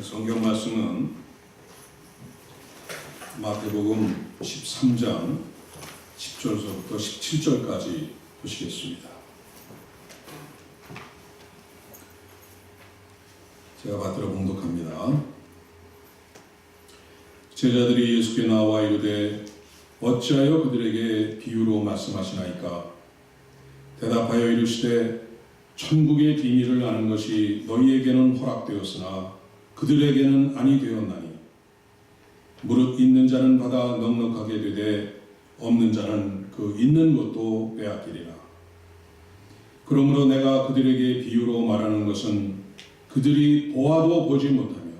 성경 말씀은 마태복음 13장 10절서부터 17절까지 보시겠습니다. 제가 받들어 봉독합니다. 제자들이 예수께 나와 이르되 어찌하여 그들에게 비유로 말씀하시나이까? 대답하여 이르시되 천국의 비밀을 아는 것이 너희에게는 허락되었으나 그들에게는 아니 되었나니 무릇 있는 자는 받아 넉넉하게 되되 없는 자는 그 있는 것도 빼앗기리라. 그러므로 내가 그들에게 비유로 말하는 것은 그들이 보아도 보지 못하며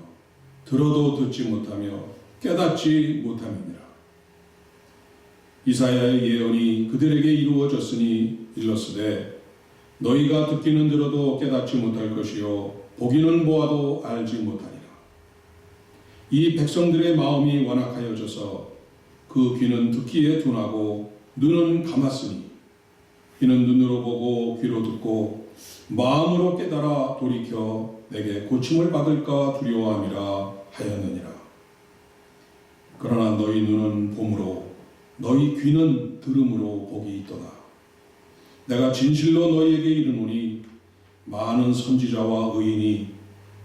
들어도 듣지 못하며 깨닫지 못함이니라. 이사야의 예언이 그들에게 이루어졌으니 일렀으되 너희가 듣기는 들어도 깨닫지 못할 것이요 보기는 보아도 알지 못하니라. 이 백성들의 마음이 완악하여져서 그 귀는 듣기에 둔하고 눈은 감았으니 이는 눈으로 보고 귀로 듣고 마음으로 깨달아 돌이켜 내게 고침을 받을까 두려워함이라 하였느니라. 그러나 너희 눈은 봄으로 너희 귀는 들음으로 복이 있도다. 내가 진실로 너희에게 이르노니 많은 선지자와 의인이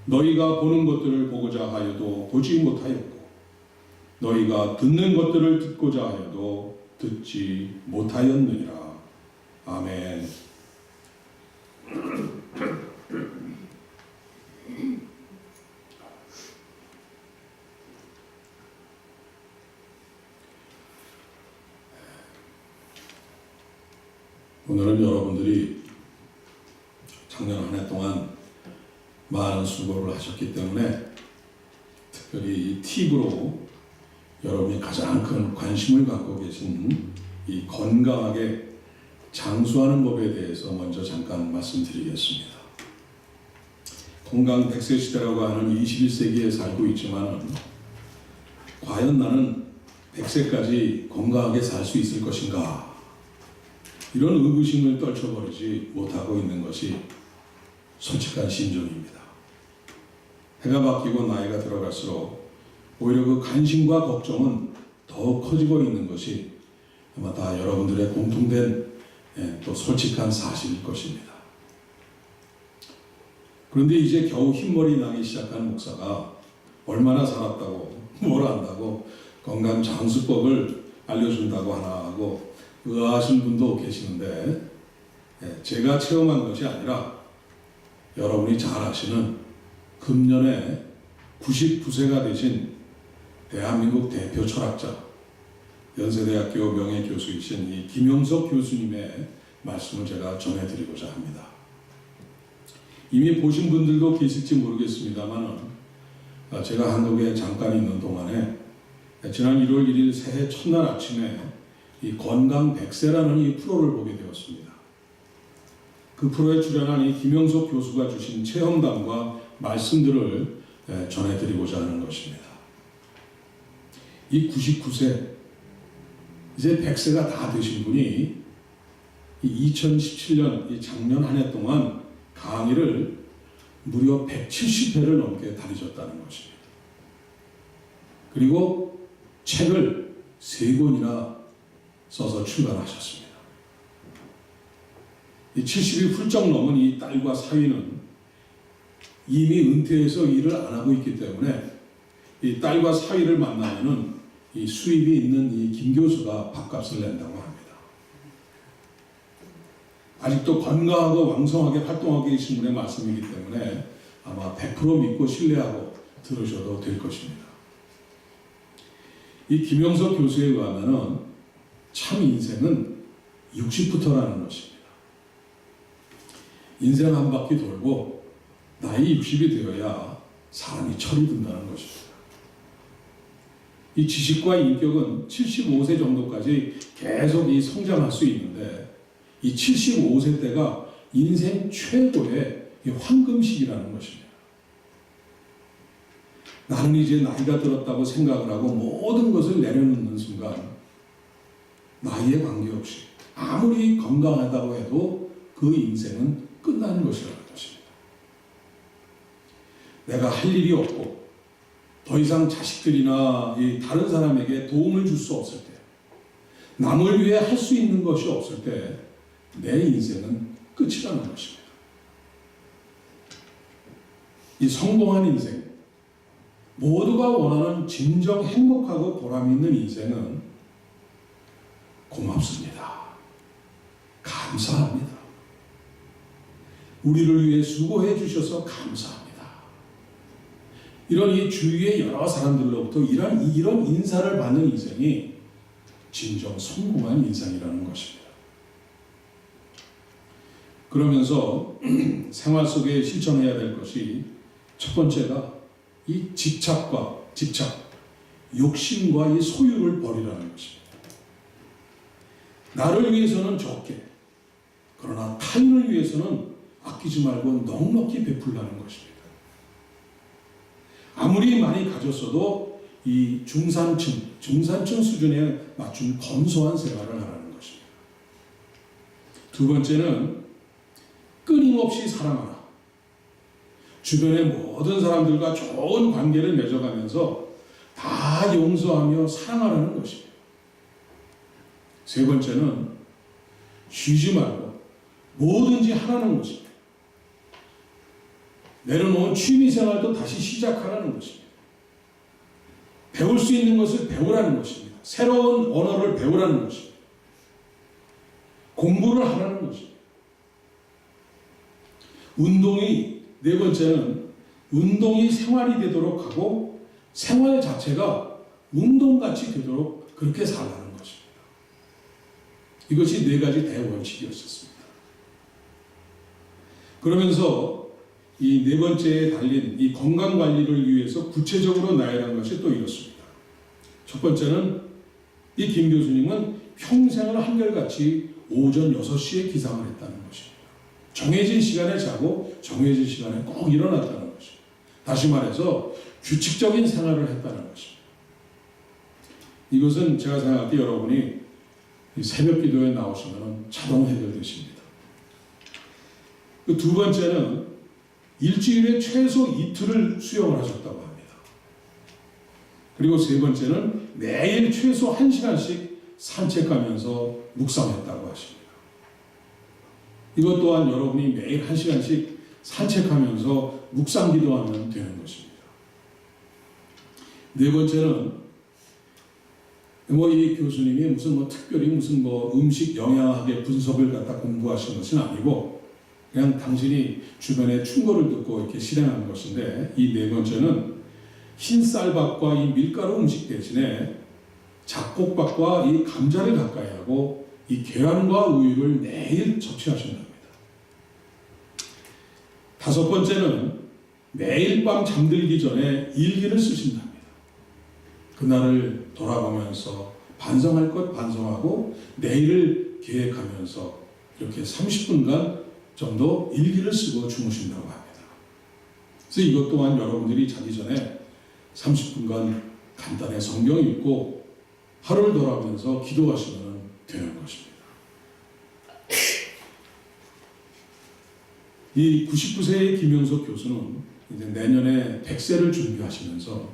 너희가 보는 것들을 보고자 하여도 보지 못하였고 너희가 듣는 것들을 듣고자 하여도 듣지 못하였느니라. 아멘. 오늘은 여러분들이 작년 한 해 동안 많은 수고를 하셨기 때문에 특별히 이 팁으로 여러분이 가장 큰 관심을 갖고 계신 이 건강하게 장수하는 법에 대해서 먼저 잠깐 말씀드리겠습니다. 건강 100세 시대라고 하는 21세기에 살고 있지만 과연 나는 100세까지 건강하게 살 수 있을 것인가? 이런 의구심을 떨쳐버리지 못하고 있는 것이 솔직한 심정입니다. 해가 바뀌고 나이가 들어갈수록 오히려 그 관심과 걱정은 더 커지고 있는 것이 아마 다 여러분들의 공통된 또 솔직한 사실일 것입니다. 그런데 이제 겨우 흰머리 나기 시작한 목사가 얼마나 살았다고 뭘 안다고 건강 장수법을 알려준다고 하나 하고 의아하신 분도 계시는데 제가 체험한 것이 아니라 여러분이 잘 아시는 금년에 99세가 되신 대한민국 대표 철학자 연세대학교 명예교수이신 이 김영석 교수님의 말씀을 제가 전해드리고자 합니다. 이미 보신 분들도 계실지 모르겠습니다만 제가 한국에 잠깐 있는 동안에 지난 1월 1일 새해 첫날 아침에 이 건강 100세라는 이 프로를 보게 되었습니다. 그 프로에 출연한 이 김영석 교수가 주신 체험담과 말씀들을 전해드리고자 하는 것입니다. 이 99세, 이제 100세가 다 되신 분이 이 2017년 이 작년 한 해 동안 강의를 무려 170회를 넘게 다니셨다는 것입니다. 그리고 책을 3권이나 써서 출간하셨습니다. 이 70이 훌쩍 넘은 이 딸과 사위는 이미 은퇴해서 일을 안 하고 있기 때문에 이 딸과 사위를 만나면은 이 수입이 있는 이 김 교수가 밥값을 낸다고 합니다. 아직도 건강하고 왕성하게 활동하고 계신 분의 말씀이기 때문에 아마 100% 믿고 신뢰하고 들으셔도 될 것입니다. 이 김영석 교수에 의하면은 참 인생은 60부터라는 것입니다. 인생 한 바퀴 돌고 나이 60이 되어야 사람이 철이 든다는 것입니다. 이 지식과 인격은 75세 정도까지 계속 성장할 수 있는데 이 75세 때가 인생 최고의 황금 시기라는 것입니다. 나는 이제 나이가 들었다고 생각을 하고 모든 것을 내려놓는 순간 나이에 관계없이 아무리 건강하다고 해도 그 인생은 끝나는 것이라는 것입니다. 내가 할 일이 없고 더 이상 자식들이나 이 다른 사람에게 도움을 줄 수 없을 때, 남을 위해 할 수 있는 것이 없을 때 내 인생은 끝이라는 것입니다. 이 성공한 인생, 모두가 원하는 진정 행복하고 보람 있는 인생은 고맙습니다. 감사합니다. 우리를 위해 수고해 주셔서 감사합니다. 이런 이 주위의 여러 사람들로부터 이런 인사를 받는 인생이 진정 성공한 인생이라는 것입니다. 그러면서 생활 속에 실천해야 될 것이 첫 번째가 이 집착, 욕심과 이 소유를 버리라는 것입니다. 나를 위해서는 적게, 그러나 타인을 위해서는 아끼지 말고 넉넉히 베풀라는 것입니다. 아무리 많이 가졌어도 이 중산층 수준에 맞춘 검소한 생활을 하라는 것입니다. 두 번째는 끊임없이 사랑하라. 주변의 모든 사람들과 좋은 관계를 맺어가면서 다 용서하며 사랑하라는 것입니다. 세 번째는 쉬지 말고 뭐든지 하라는 것입니다. 내려놓은 취미생활도 다시 시작하라는 것입니다. 배울 수 있는 것을 배우라는 것입니다. 새로운 언어를 배우라는 것입니다. 공부를 하라는 것입니다. 네 번째는 운동이 생활이 되도록 하고 생활 자체가 운동같이 되도록 그렇게 살라는 것입니다. 이것이 네 가지 대원칙이었습니다. 그러면서 이 네 번째에 달린 이 건강관리를 위해서 구체적으로 나열한 것이 또 이렇습니다. 첫 번째는 이 김 교수님은 평생을 한결같이 오전 6시에 기상을 했다는 것입니다. 정해진 시간에 자고 정해진 시간에 꼭 일어났다는 것입니다. 다시 말해서 규칙적인 생활을 했다는 것입니다. 이것은 제가 생각할 때 여러분이 새벽 기도에 나오시면 자동 해결되십니다. 그 두 번째는 일주일에 최소 이틀을 수영을 하셨다고 합니다. 그리고 세 번째는 매일 최소 1시간씩 산책하면서 묵상했다고 하십니다. 이것 또한 여러분이 매일 1시간씩 산책하면서 묵상 기도하면 되는 것입니다. 네 번째는 이 교수님이 특별히 음식 영양학의 분석을 갖다 공부하신 것은 아니고 그냥 당신이 주변에 충고를 듣고 이렇게 실행한 것인데, 이 네 번째는 흰쌀밥과 이 밀가루 음식 대신에 잡곡밥과 이 감자를 가까이 하고 이 계란과 우유를 매일 섭취하신답니다. 다섯 번째는 매일 밤 잠들기 전에 일기를 쓰신답니다. 그날을 돌아보면서 반성할 것 반성하고 내일을 계획하면서 이렇게 30분간 정도 일기를 쓰고 주무신다고 합니다. 그래서 이것 또한 여러분들이 자기 전에 30분간 간단히 성경 읽고 하루를 돌아보면서 기도하시면 되는 것입니다. 이 99세의 김영석 교수는 이제 내년에 100세를 준비하시면서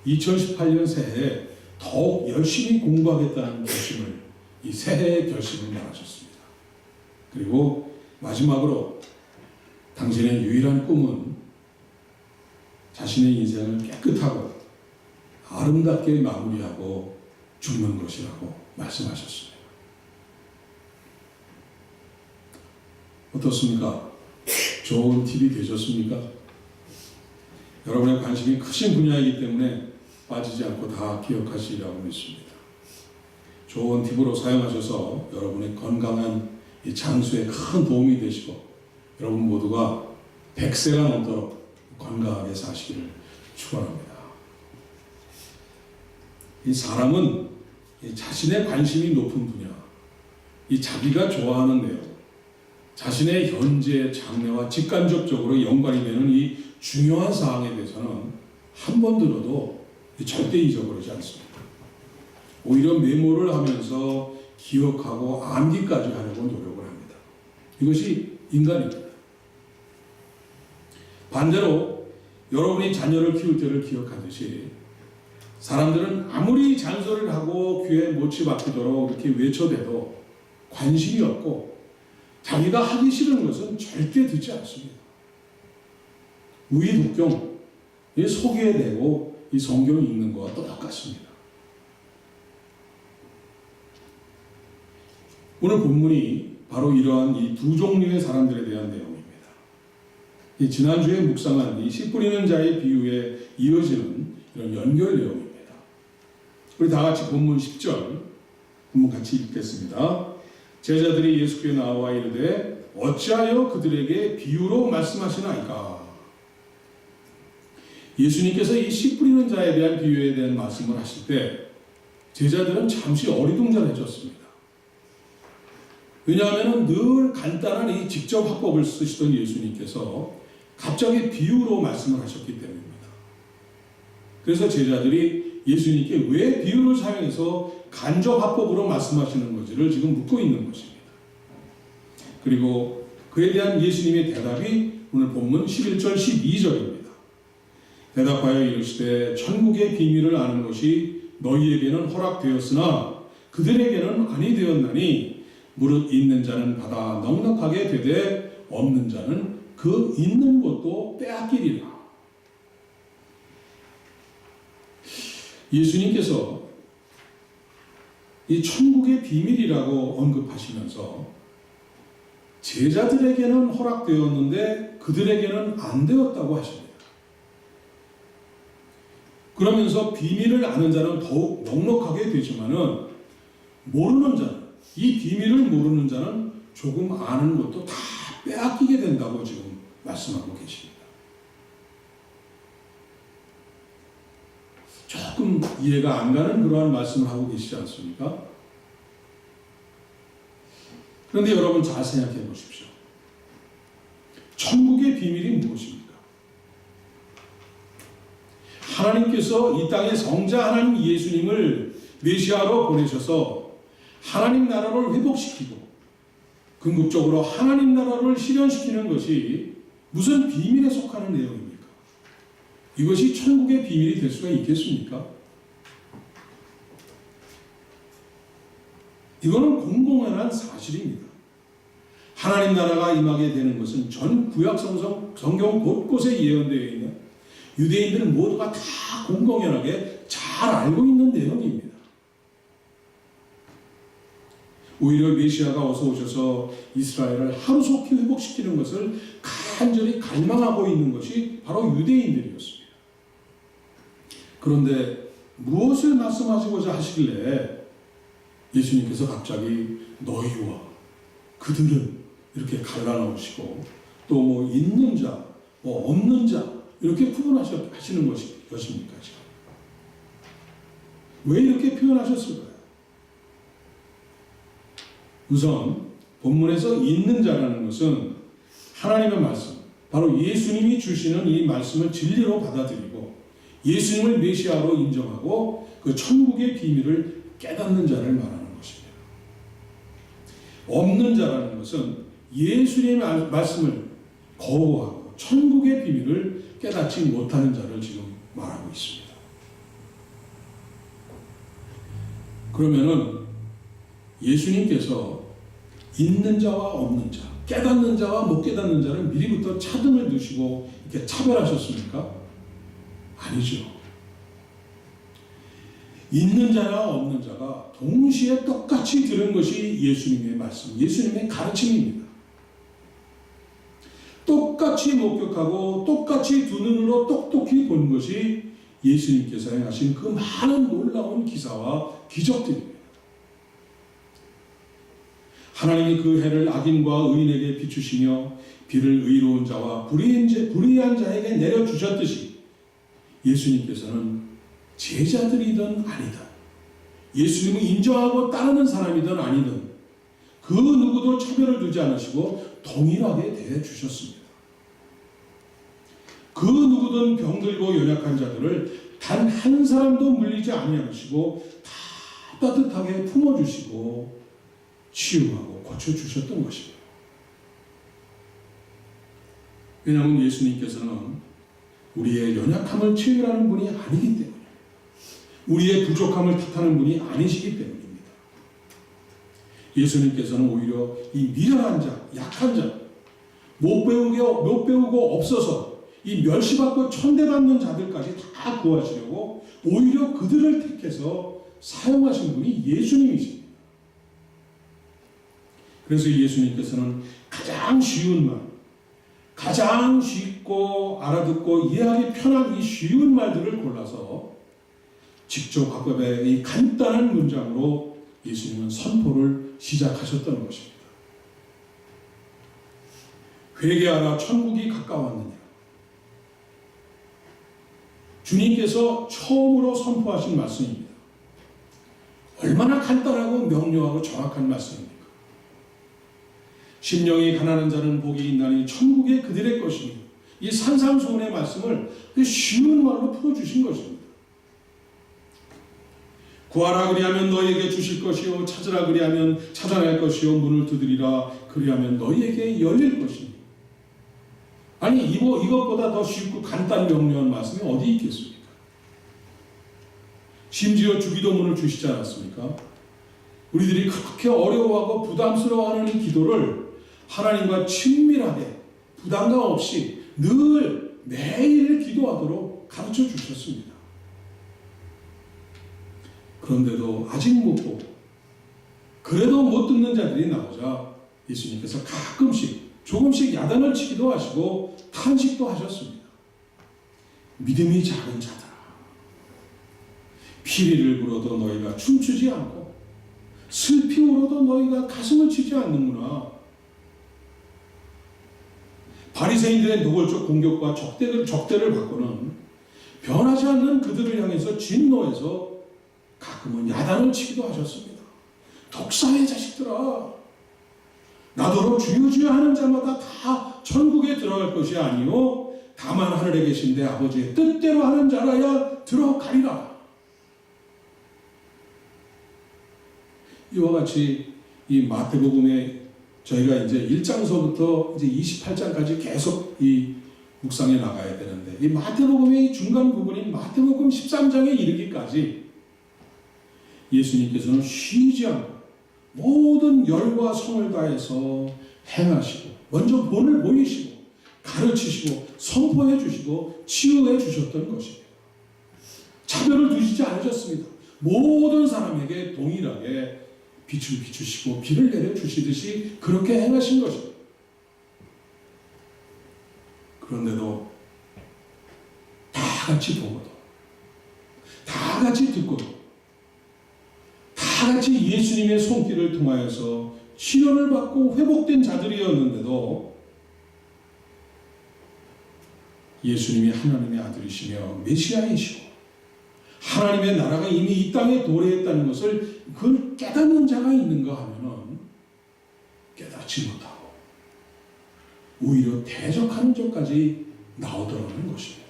2018년 새해에 더욱 열심히 공부하겠다는 결심을, 이 새해의 결심을 말하셨습니다. 그리고 마지막으로 당신의 유일한 꿈은 자신의 인생을 깨끗하고 아름답게 마무리하고 죽는 것이라고 말씀하셨습니다. 어떻습니까? 좋은 팁이 되셨습니까? 여러분의 관심이 크신 분야이기 때문에 빠지지 않고 다 기억하시리라고 믿습니다. 좋은 팁으로 사용하셔서 여러분의 건강한 이 장수에 큰 도움이 되시고 여러분 모두가 100세가 넘도록 건강하게 사시기를 축원합니다. 이 사람은 이 자신의 관심이 높은 분야, 이 자기가 좋아하는 내용, 자신의 현재 장래와 직간접적으로 연관이 되는 이 중요한 사항에 대해서는 한 번 들어도 절대 잊어버리지 않습니다. 오히려 메모를 하면서 기억하고 암기까지 하려고 노력을 합니다. 이것이 인간입니다. 반대로 여러분이 자녀를 키울 때를 기억하듯이 사람들은 아무리 잔소리를 하고 귀에 못이 박히도록 이렇게 외쳐대도 관심이 없고 자기가 하기 싫은 것은 절대 듣지 않습니다. 우이독경, 속에 대고 이 성경 읽는 것과 똑같습니다. 오늘 본문이 바로 이러한 이 두 종류의 사람들에 대한 내용입니다. 이 지난주에 묵상한 이 씨 뿌리는 자의 비유에 이어지는 이런 연결 내용입니다. 우리 다 같이 본문 10절 한번 같이 읽겠습니다. 제자들이 예수께 나와 이르되 어찌하여 그들에게 비유로 말씀하시나이까. 예수님께서 이 씨 뿌리는 자에 대한 비유에 대한 말씀을 하실 때 제자들은 잠시 어리둥절해졌습니다. 왜냐하면 늘 간단한 이 직접 화법을 쓰시던 예수님께서 갑자기 비유로 말씀을 하셨기 때문입니다. 그래서 제자들이 예수님께 왜 비유를 사용해서 간접 화법으로 말씀하시는 건지를 지금 묻고 있는 것입니다. 그리고 그에 대한 예수님의 대답이 오늘 본문 11절 12절입니다. 대답하여 이르시되 천국의 비밀을 아는 것이 너희에게는 허락되었으나 그들에게는 아니 되었나니 무릇 있는 자는 받아 넉넉하게 되되 없는 자는 그 있는 것도 빼앗기리라. 예수님께서 이 천국의 비밀이라고 언급하시면서 제자들에게는 허락되었는데 그들에게는 안 되었다고 하십니다. 그러면서 비밀을 아는 자는 더욱 넉넉하게 되지만은 모르는 자는, 이 비밀을 모르는 자는 조금 아는 것도 다 빼앗기게 된다고 지금 말씀하고 계십니다. 조금 이해가 안 가는 그러한 말씀을 하고 계시지 않습니까? 그런데 여러분 잘 생각해 보십시오. 천국의 비밀이 무엇입니까? 하나님께서 이 땅에 성자 하나님 예수님을 메시아로 보내셔서 하나님 나라를 회복시키고 궁극적으로 하나님 나라를 실현시키는 것이 무슨 비밀에 속하는 내용입니까? 이것이 천국의 비밀이 될 수가 있겠습니까? 이거는 공공연한 사실입니다. 하나님 나라가 임하게 되는 것은 전 구약 성경 곳곳에 예언되어 있는 유대인들 모두가 다 공공연하게 잘 알고 있는 내용입니다. 오히려 메시아가 어서 오셔서 이스라엘을 하루속히 회복시키는 것을 간절히 갈망하고 있는 것이 바로 유대인들이었습니다. 그런데 무엇을 말씀하시고자 하시길래 예수님께서 갑자기 너희와 그들은 이렇게 갈라놓으시고 또 뭐 있는 자, 뭐 없는 자 이렇게 구분하시는 것입니까? 왜 이렇게 표현하셨을까요? 우선 본문에서 있는 자라는 것은 하나님의 말씀, 바로 예수님이 주시는 이 말씀을 진리로 받아들이고 예수님을 메시아로 인정하고 그 천국의 비밀을 깨닫는 자를 말하는 것입니다. 없는 자라는 것은 예수님의 말씀을 거부하고 천국의 비밀을 깨닫지 못하는 자를 지금 말하고 있습니다. 그러면은 예수님께서 있는 자와 없는 자, 깨닫는 자와 못 깨닫는 자를 미리부터 차등을 두시고 이렇게 차별하셨습니까? 아니죠. 있는 자와 없는 자가 동시에 똑같이 들은 것이 예수님의 말씀, 예수님의 가르침입니다. 똑같이 목격하고 똑같이 두 눈으로 똑똑히 본 것이 예수님께서 행하신 그 많은 놀라운 기사와 기적들입니다. 하나님이 그 해를 악인과 의인에게 비추시며 비를 의로운 자와 불의한 자에게 내려주셨듯이 예수님께서는 제자들이든 아니든 예수님을 인정하고 따르는 사람이든 아니든 그 누구도 차별을 두지 않으시고 동일하게 대해주셨습니다. 그 누구든 병들고 연약한 자들을 단 한 사람도 물리지 아니하시고 다 따뜻하게 품어주시고 치유하고 고쳐주셨던 것입니다. 왜냐하면 예수님께서는 우리의 연약함을 채우라는 분이 아니기 때문에, 우리의 부족함을 탓하는 분이 아니시기 때문입니다. 예수님께서는 오히려 이 미련한 자, 약한 자, 못 배우고 없어서 이 멸시받고 천대받는 자들까지 다 구하시려고 오히려 그들을 택해서 사용하신 분이 예수님이십니다. 그래서 예수님께서는 가장 쉬운 말, 가장 쉽고 알아듣고 이해하기 편한 이 쉬운 말들을 골라서 직접 화법의 이 간단한 문장으로 예수님은 선포를 시작하셨던 것입니다. 회개하라, 천국이 가까웠느냐. 주님께서 처음으로 선포하신 말씀입니다. 얼마나 간단하고 명료하고 정확한 말씀입니까? 심령이 가난한 자는 복이 있나니 천국이 그들의 것이니, 이 산상수훈의 말씀을 쉬운 말로 풀어주신 것입니다. 구하라 그리하면 너희에게 주실 것이요, 찾으라 그리하면 찾아낼 것이요, 문을 두드리라 그리하면 너희에게 열릴 것이니. 아니 이것보다 더 쉽고 간단 명료한 말씀이 어디 있겠습니까? 심지어 주기도문을 주시지 않았습니까? 우리들이 그렇게 어려워하고 부담스러워하는 이 기도를 하나님과 친밀하게 부담감 없이 늘 매일 기도하도록 가르쳐 주셨습니다. 그런데도 아직 못 보고 그래도 못 듣는 자들이 나오자 예수님께서 가끔씩 조금씩 야단을 치기도 하시고 탄식도 하셨습니다. 믿음이 작은 자들아, 피리를 불어도 너희가 춤추지 않고 슬피 울어도 너희가 가슴을 치지 않는구나. 바리새인들의 노골적 공격과 적대를 받고는 변하지 않는 그들을 향해서 진노해서 가끔은 야단을 치기도 하셨습니다. 독사의 자식들아, 나더러 주여 주여 하는 자마다 다 천국에 들어갈 것이 아니요 다만 하늘에 계신 내 아버지의 뜻대로 하는 자라야 들어가리라. 이와 같이 이 마태복음에 저희가 이제 1장서부터 이제 28장까지 계속 이 묵상해 나가야 되는데, 이 마태복음의 중간 부분인 마태복음 13장에 이르기까지 예수님께서는 쉬지 않고 모든 열과 성을 다해서 행하시고, 먼저 본을 보이시고 가르치시고 선포해 주시고 치유해 주셨던 것입니다. 차별을 두시지 않으셨습니다. 모든 사람에게 동일하게 빛을 비추시고 비를 내려 주시듯이 그렇게 행하신 것입니다. 그런데도 다 같이 보고도, 다 같이 듣고도, 다 같이 예수님의 손길을 통하여서 치료를 받고 회복된 자들이었는데도 예수님이 하나님의 아들이시며 메시아이시고 하나님의 나라가 이미 이 땅에 도래했다는 것을 그걸 깨닫는 자가 있는가 하면은 깨닫지 못하고 오히려 대적하는 적까지 나오더라는 것입니다.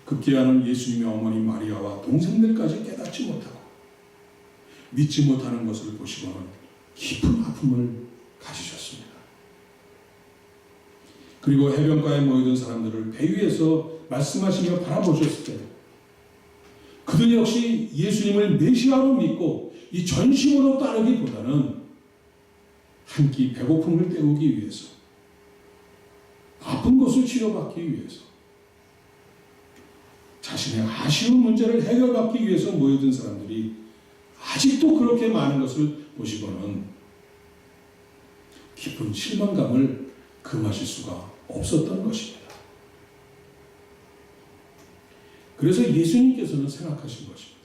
급기야는 예수님의 어머니 마리아와 동생들까지 깨닫지 못하고 믿지 못하는 것을 보시고는 깊은 아픔을 가지셨습니다. 그리고 해변가에 모이던 사람들을 배 위에서 말씀하시며 바라보셨을 때 그들 역시 예수님을 메시아로 믿고 이 전심으로 따르기보다는 한 끼 배고픔을 때우기 위해서, 아픈 것을 치료받기 위해서, 자신의 아쉬운 문제를 해결받기 위해서 모여든 사람들이 아직도 그렇게 많은 것을 보시고는 깊은 실망감을 금하실 수가 없었던 것입니다. 그래서 예수님께서는 생각하신 것입니다.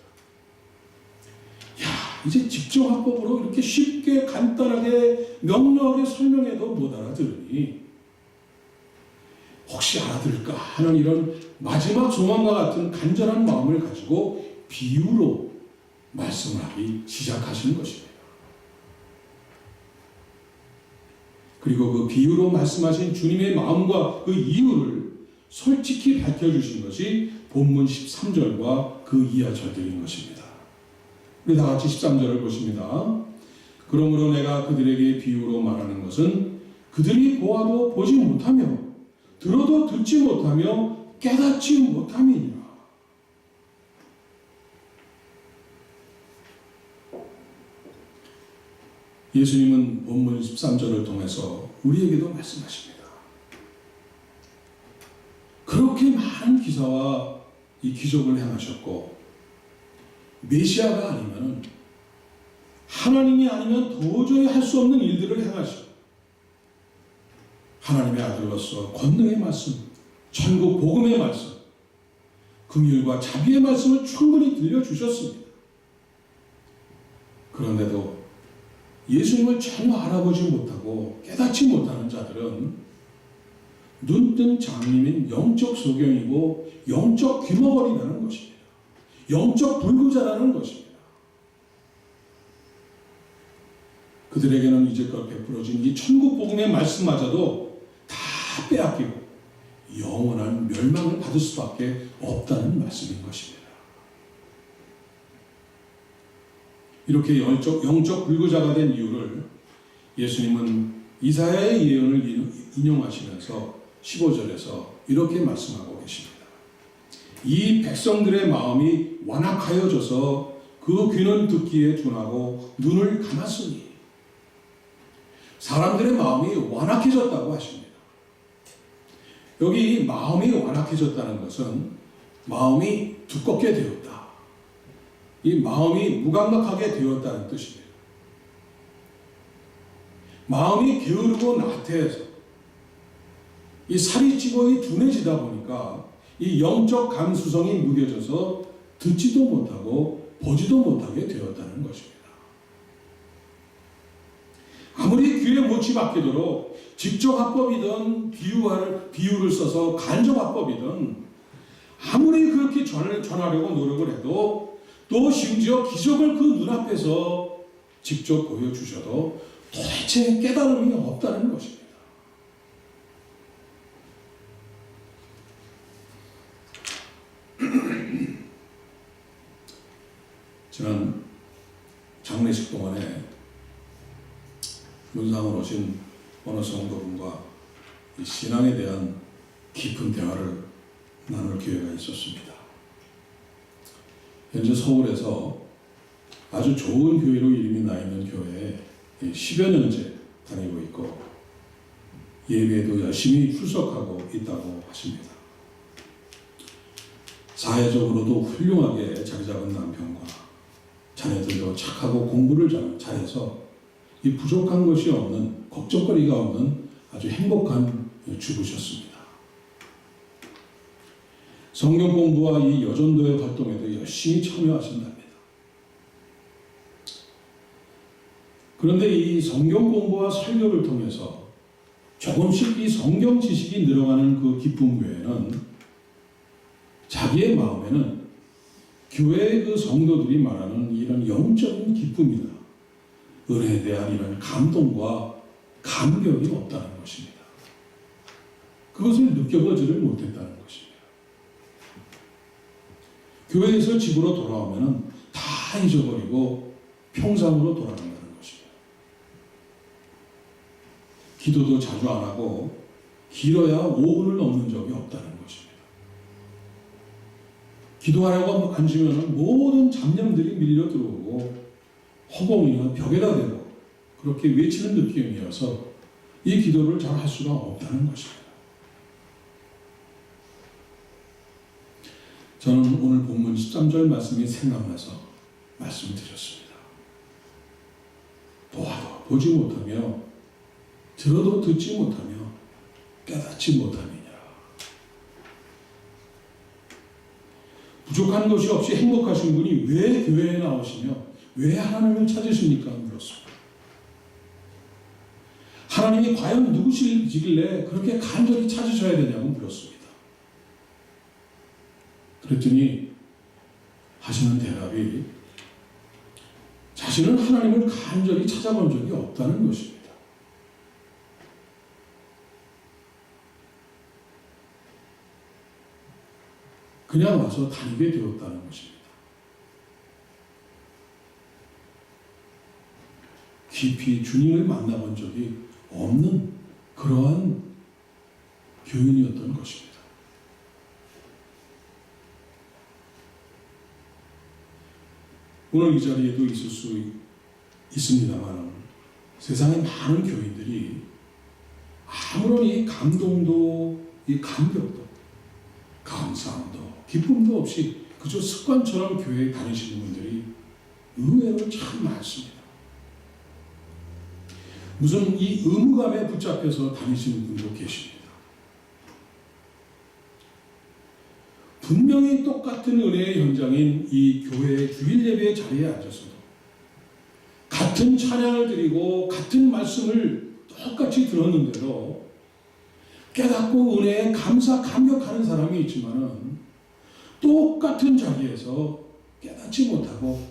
이제 직정화법으로 이렇게 쉽게 간단하게 명료하게 설명해도 못 알아들으니 혹시 알아들을까 하는 이런 마지막 소망과 같은 간절한 마음을 가지고 비유로 말씀을 하기 시작하시는 것입니다. 그리고 그 비유로 말씀하신 주님의 마음과 그 이유를 솔직히 밝혀주신 것이 본문 13절과 그 이하 절들인 것입니다. 우리 다 같이 13절을 보십니다. 그러므로 내가 그들에게 비유로 말하는 것은 그들이 보아도 보지 못하며 들어도 듣지 못하며 깨닫지 못함이니라. 예수님은 본문 13절을 통해서 우리에게도 말씀하십니다. 그렇게 많은 기사와 이 기적을 행하셨고 메시아가 아니면 하나님이 아니면 도저히 할 수 없는 일들을 행하시고 하나님의 아들로서 권능의 말씀, 천국 복음의 말씀, 긍휼과 자비의 말씀을 충분히 들려주셨습니다. 그런데도 예수님을 전혀 알아보지 못하고 깨닫지 못하는 자들은 눈뜬 장님인 영적 소경이고 영적 귀머거리라는 것입니다. 영적 불구자라는 것입니다. 그들에게는 이제껏 베풀어진 이 천국 복음의 말씀마저도 다 빼앗기고 영원한 멸망을 받을 수밖에 없다는 말씀인 것입니다. 이렇게 영적 불구자가 된 이유를 예수님은 이사야의 예언을 인용하시면서 15절에서 이렇게 말씀하고 계십니다. 이 백성들의 마음이 완악하여져서 그 귀는 듣기에 둔하고 눈을 감았으니 사람들의 마음이 완악해졌다고 하십니다. 여기 마음이 완악해졌다는 것은 마음이 두껍게 되었다. 이 마음이 무감각하게 되었다는 뜻입니다. 마음이 게으르고 나태해서 이 살이 찌고 둔해지다 보니까 이 영적 감수성이 무뎌져서 듣지도 못하고 보지도 못하게 되었다는 것입니다. 아무리 귀에 못이 박히도록 직접화법이든 비유를 써서 간접화법이든 아무리 그렇게 전하려고 노력을 해도 또 심지어 기적을 그 눈앞에서 직접 보여주셔도 도대체 깨달음이 없다는 것입니다. 지난 장례식 동안에 문상으로 오신 어느 성도분과 이 신앙에 대한 깊은 대화를 나눌 기회가 있었습니다. 현재 서울에서 아주 좋은 교회로 이름이 나 있는 교회에 10여 년째 다니고 있고 예배에도 열심히 출석하고 있다고 하십니다. 사회적으로도 훌륭하게 자기 작은 남편과 자녀들도 착하고 공부를 잘해서 이 부족한 것이 없는, 걱정거리가 없는 아주 행복한 주부셨습니다. 성경 공부와 이 여전도의 활동에도 열심히 참여하신답니다. 그런데 이 성경 공부와 설교를 통해서 조금씩 이 성경 지식이 늘어가는 그 기쁨 외에는 자기의 마음에는 교회의 그 성도들이 말하는 이런 영적인 기쁨이나 은혜에 대한 이런 감동과 감격이 없다는 것입니다. 그것을 느껴보지를 못했다는 것입니다. 교회에서 집으로 돌아오면 다 잊어버리고 평상으로 돌아간다는 것입니다. 기도도 자주 안 하고 길어야 5분을 넘는 적이 없다는 것입니다. 기도하려고 앉으면 모든 잡념들이 밀려 들어오고 허공이나 벽에다 대고 그렇게 외치는 느낌이어서 이 기도를 잘 할 수가 없다는 것입니다. 저는 오늘 본문 13절 말씀이 생각나서 말씀드렸습니다. 보아도 보지 못하며 들어도 듣지 못하며 깨닫지 못함이니라. 부족한 것이 없이 행복하신 분이 왜 교회에 나오시며 왜 하나님을 찾으십니까? 물었습니다. 하나님이 과연 누구시길래 그렇게 간절히 찾으셔야 되냐고 물었습니다. 그랬더니 하시는 대답이 자신은 하나님을 간절히 찾아본 적이 없다는 것입니다. 그냥 와서 다니게 되었다는 것입니다. 깊이 주님을 만나본 적이 없는 그러한 교인이었다는 오늘 이 자리에도 있을 수 있습니다만 세상에 많은 교인들이 아무런 이 감동도 이 감격도 감사함도 기쁨도 없이 그저 습관처럼 교회에 다니시는 분들이 의외로 참 많습니다. 무슨 이 의무감에 붙잡혀서 다니시는 분도 계십니다. 분명히 똑같은 은혜의 현장인 이 교회의 주일 예배의 자리에 앉아서도 같은 찬양을 드리고 같은 말씀을 똑같이 들었는데도 깨닫고 은혜에 감격하는 사람이 있지만은 똑같은 자리에서 깨닫지 못하고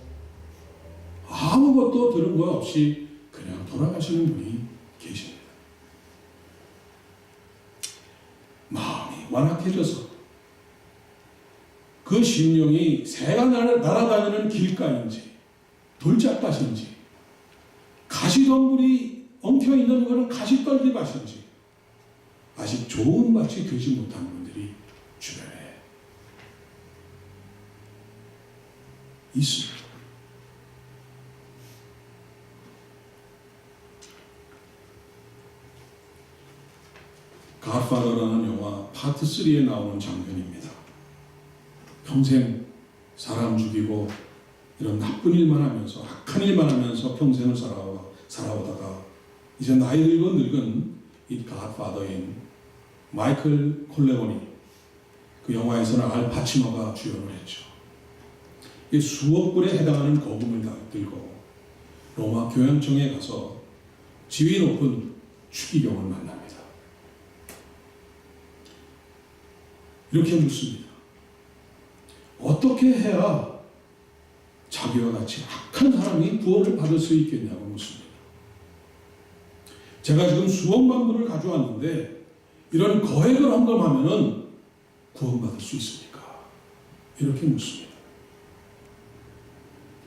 아무것도 들은 것 없이 그냥 돌아가시는 분이 계십니다. 마음이 완악해져서 그 심령이 새가 날아다니는 길가인지 돌짝밭인지 가시덤불이 엉켜있는 것은 가시떨기밭인지 아직 좋은 밭이 되지 못한 분들이 주변에 있습니다. 갓파더라는 영화 파트 3에 나오는 장면입니다. 평생 사람 죽이고 이런 나쁜 일만 하면서 악한 일만 하면서 평생을 살아오다가 이제 나이 들고 늙은 이 갓파더인 마이클 콜레오니, 그 영화에서는 알 파치노가 주연을 했죠. 이 수억 불에 해당하는 거금을 들고 로마 교양청에 가서 지위 높은 추기경을 만납니다. 이렇게 묻습니다. 어떻게 해야 자기와 같이 악한 사람이 구원을 받을 수 있겠냐고 묻습니다. 제가 지금 수억만 불을 가져왔는데 이런 거액을 헌금하면은 구원받을 수 있습니까? 이렇게 묻습니다.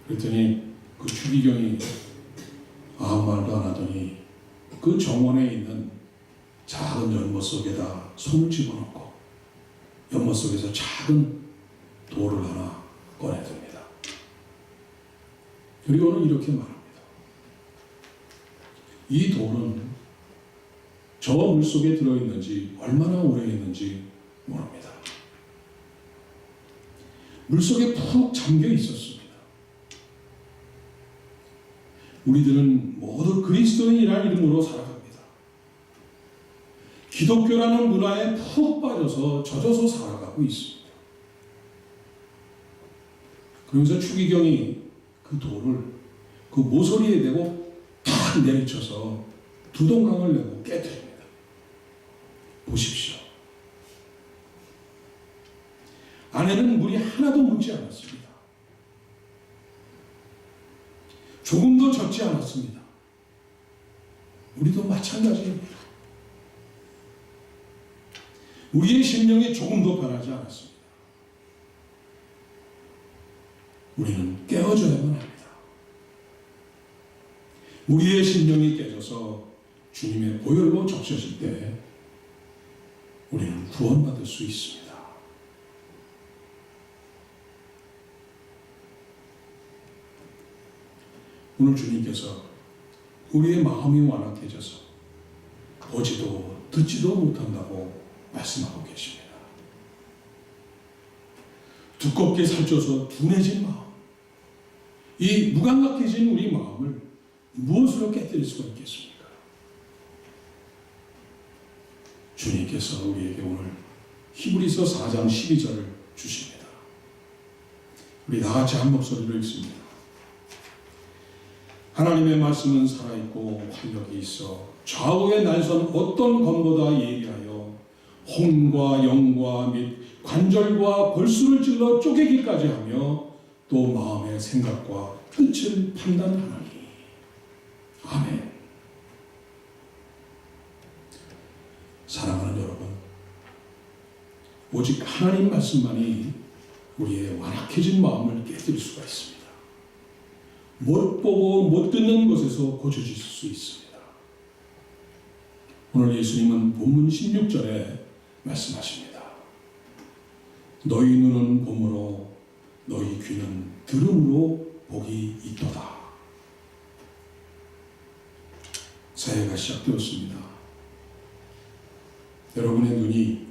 그랬더니 그 추기경이 아무 말도 안 하더니 그 정원에 있는 작은 연못 속에다 손을 집어넣고 연못 속에서 작은 돌을 하나 꺼내듭니다. 그리고는 이렇게 말합니다. 이 돌은 저 물속에 들어있는지 얼마나 오래 있는지 모릅니다. 물속에 푹 잠겨 있었습니다. 우리들은 모두 그리스도인이라는 이름으로 살아갑니다. 기독교라는 문화에 푹 빠져서 젖어서 살아가고 있습니다. 그러면서 추기경이 그 돌을 그 모서리에 대고 탁 내리쳐서 두동강을 내고 깨뜨립니다. 보십시오. 안에는 물이 하나도 묻지 않았습니다. 조금도 젖지 않았습니다. 우리도 마찬가지입니다. 우리의 심령이 조금도 변하지 않았습니다. 우리는 깨어져야만 합니다. 우리의 심령이 깨져서 주님의 보혈로 적셔질 때 우리는 구원받을 수 있습니다. 오늘 주님께서 우리의 마음이 완악해져서 보지도 듣지도 못한다고 말씀하고 계십니다. 두껍게 살쪄서 둔해진 마음, 이 무감각해진 우리 마음을 무엇으로 깨뜨릴 수가 있겠습니까? 주님께서 우리에게 오늘 히브리서 4장 12절을 주십니다. 우리 다같이 한 목소리로 읽습니다. 하나님의 말씀은 살아있고 활력이 있어 좌우의 날선 어떤 검보다 예리하여 혼과 영과 및 관절과 골수를 찔러 쪼개기까지 하며 또 마음의 생각과 뜻을 판단하나니. 아멘. 사랑하는 여러분, 오직 하나님 말씀만이 우리의 완악해진 마음을 깨뜨릴 수가 있습니다. 못 보고 못 듣는 것에서 고쳐질 수 있습니다. 오늘 예수님은 본문 16절에 말씀하십니다. 너희 눈은 봄으로 너희 귀는 들음으로 복이 있도다. 새해가 시작되었습니다. 여러분의 눈이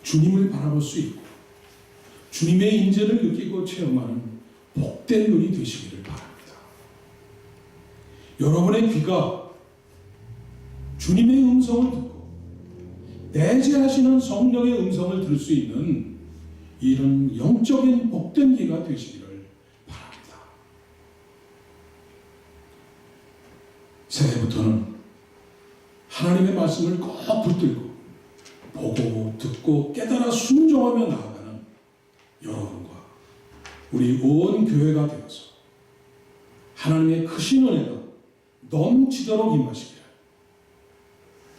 주님을 바라볼 수 있고 주님의 임재를 느끼고 체험하는 복된 눈이 되시기를 바랍니다. 여러분의 귀가 주님의 음성을 듣고 내재하시는 성령의 음성을 들을 수 있는 이런 영적인 복된 귀가 되시기를 바랍니다. 새해부터는 하나님의 말씀을 꼭 붙들고 보고 듣고 깨달아 순종하며 나아가는 여러분과 우리 온 교회가 되어서 하나님의 크신 은혜가 넘치도록 임하시기를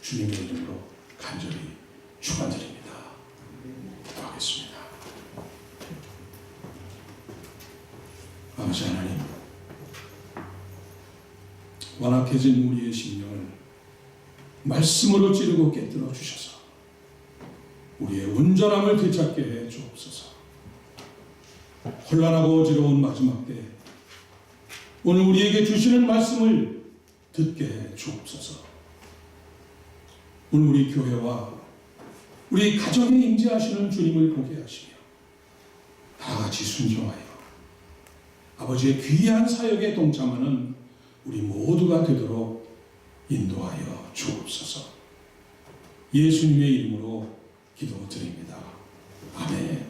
주님의 이름으로 간절히 축원드립니다. 기도하겠습니다. 아버지 하나님, 완악해진 우리의 심령을 말씀으로 찌르고 깨뜨려 주셔서 우리의 온전함을 되찾게 해 주옵소서. 혼란하고 어지러운 마지막 때 오늘 우리에게 주시는 말씀을 듣게 해 주옵소서. 오늘 우리 교회와 우리 가정에 임재하시는 주님을 보게 하시며 다 같이 순종하여 아버지의 귀한 사역에 동참하는 우리 모두가 되도록 인도하여 주옵소서. 예수님의 이름으로 기도드립니다. 아멘.